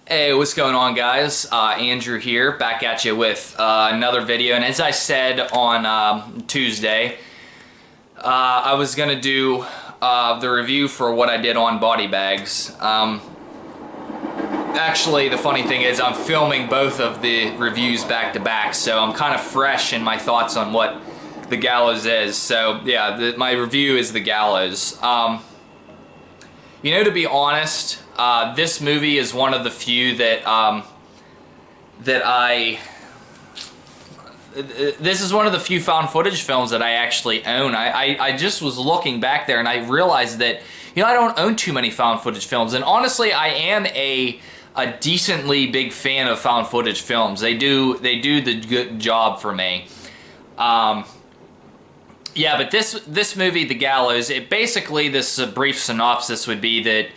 Hey, what's going on, guys? Andrew here, back at you with another video. And as I said on Tuesday, I was going to do the review for what I did on body bags. Actually, the funny thing is I'm filming both of the reviews back to back, so I'm kind of fresh in my thoughts on what the Gallows is. So yeah, my review is the Gallows. You know, to be honest, this movie is one of the few that this is one of the few found footage films that I actually own. I just was looking back there and I realized that, you know, I don't own too many found footage films. And honestly, I am a decently big fan of found footage films. They do the good job for me. Yeah, but this movie, The Gallows, it basically, this brief synopsis would be that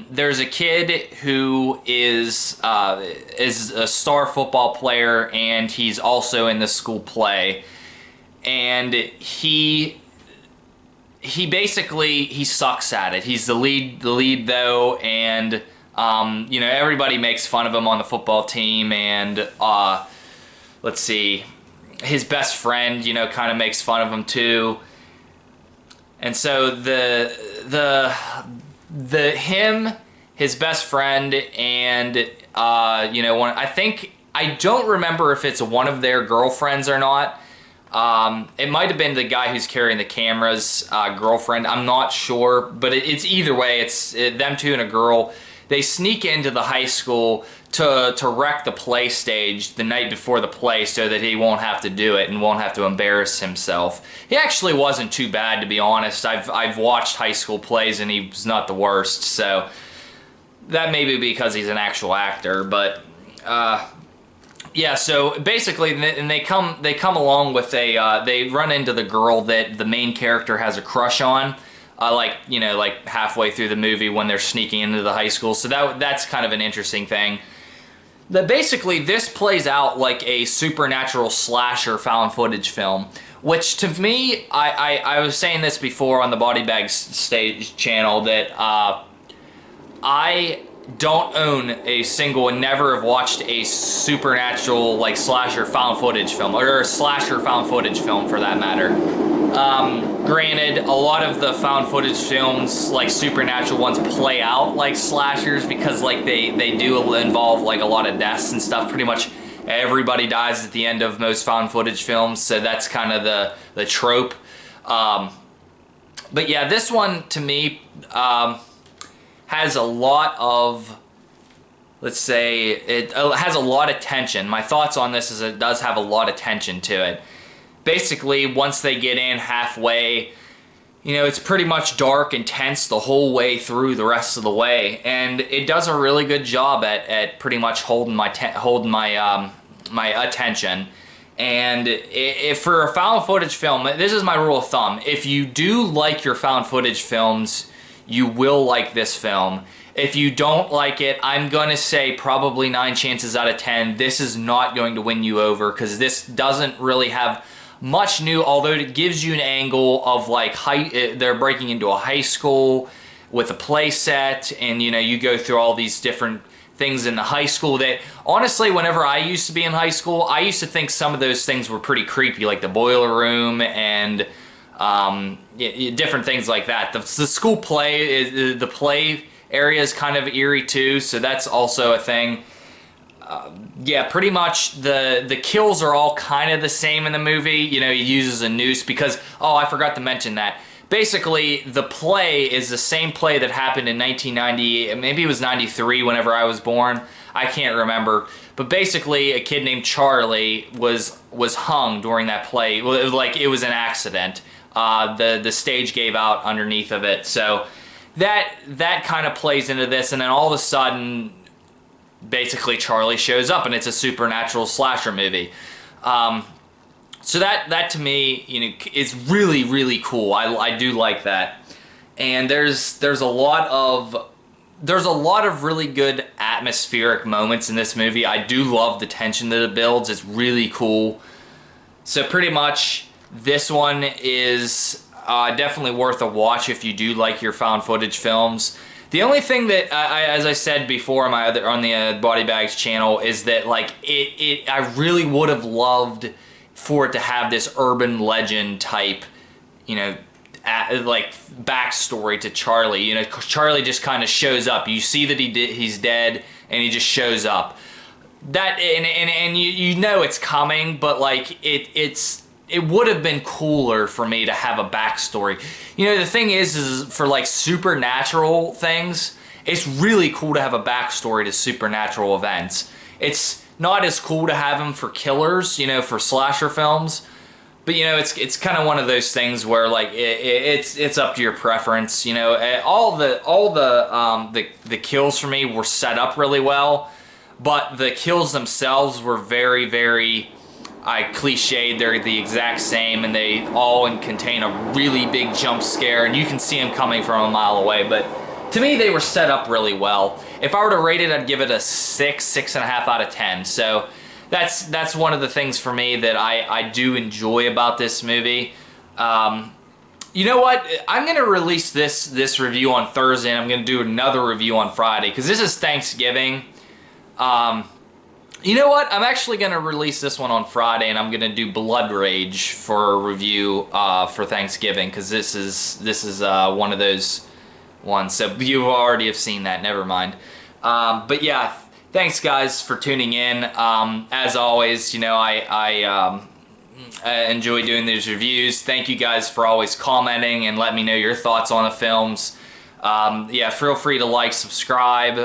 there's a kid who is a star football player, and he's also in the school play, and he basically, he sucks at it. He's the lead though, and you know, everybody makes fun of him on the football team, and let's see, his best friend, you know, kind of makes fun of him too. And so his best friend, and you know, I don't remember if it's one of their girlfriends or not. It might have been the guy who's carrying the camera's girlfriend. I'm not sure, but it's either way. It's them two and a girl. They sneak into the high school to wreck the play stage the night before the play so that he won't have to do it and won't have to embarrass himself. He actually wasn't too bad, to be honest. I've watched high school plays and he's not the worst, so that may be because he's an actual actor, but yeah, so basically, and they come along with they run into the girl that the main character has a crush on, like, you know, like halfway through the movie when they're sneaking into the high school. So that's kind of an interesting thing. That basically this plays out like a supernatural slasher found footage film, which to me, I was saying this before on the Body Bags stage channel, that I don't own a single and never have watched a supernatural, like, slasher found footage film, or a slasher found footage film for that matter. Granted, a lot of the found footage films, like supernatural ones, play out like slashers because, like, they do involve, like, a lot of deaths and stuff. Pretty much everybody dies at the end of most found footage films, so that's kind of the trope. But yeah, this one to me has a lot of, let's say, it has a lot of tension. My thoughts on this is it does have a lot of tension to it. Basically, once they get in halfway, you know, it's pretty much dark and tense the whole way through the rest of the way, and it does a really good job at pretty much holding my attention. And if for a found footage film, this is my rule of thumb: if you do like your found footage films, you will like this film. If you don't like it, I'm gonna say probably 9 chances out of 10, this is not going to win you over, because this doesn't really have much new, although it gives you an angle of, like, they're breaking into a high school with a play set, and, you know, you go through all these different things in the high school that, honestly, whenever I used to be in high school, I used to think some of those things were pretty creepy, like the boiler room and different things like that. The school play, the play area is kind of eerie too, so that's also a thing. Yeah, pretty much the kills are all kind of the same in the movie. You know, he uses a noose because, oh, I forgot to mention that. Basically, the play is the same play that happened in 1990, maybe it was 93 whenever I was born. I can't remember. But basically, a kid named Charlie was hung during that play. Well, it was an accident. The stage gave out underneath of it. So that kind of plays into this, and then all of a sudden, basically Charlie shows up and it's a supernatural slasher movie. So that to me, you know, is really, really cool. I do like that. And there's a lot of really good atmospheric moments in this movie. I do love the tension that it builds. It's really cool. So pretty much this one is definitely worth a watch if you do like your found footage films. The only thing that as I said before on the Body Bags channel, is that like I really would have loved for it to have this urban legend type, you know, like backstory to Charlie. You know, Charlie just kind of shows up. You see that he's dead, and he just shows up. That and you know it's coming, but like it would have been cooler for me to have a backstory. You know, the thing is for like supernatural things, it's really cool to have a backstory to supernatural events. It's not as cool to have them for killers, you know, for slasher films. But you know, it's kind of one of those things where like it's up to your preference. You know, all the kills for me were set up really well, but the kills themselves were very, very cliched. They're the exact same, and they all contain a really big jump scare, and you can see them coming from a mile away. But to me, they were set up really well. If I were to rate it, I'd give it a 6.5 out of 10. So that's one of the things for me that I do enjoy about this movie. You know what? I'm going to release this review on Thursday, and I'm going to do another review on Friday, because this is Thanksgiving. You know what? I'm actually going to release this one on Friday, and I'm going to do Blood Rage for a review for Thanksgiving, because this is one of those ones. So you already have seen that. Never mind. But yeah, thanks guys for tuning in. As always, you know, I enjoy doing these reviews. Thank you guys for always commenting and letting me know your thoughts on the films. Yeah, feel free to like, subscribe.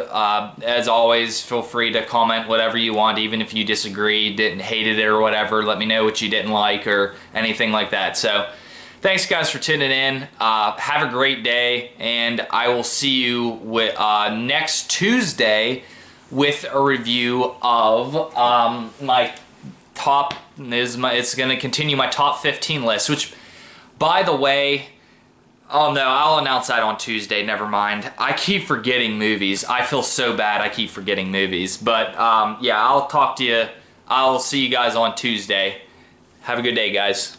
As always, feel free to comment whatever you want, even if you disagree, didn't hate it or whatever. Let me know what you didn't like or anything like that. So thanks guys for tuning in. Have a great day, and I will see you with, next Tuesday with a review of my top, it's going to continue my top 15 list, which, by the way, oh no, I'll announce that on Tuesday, never mind. I keep forgetting movies. I feel so bad I keep forgetting movies. But yeah, I'll see you guys on Tuesday. Have a good day, guys.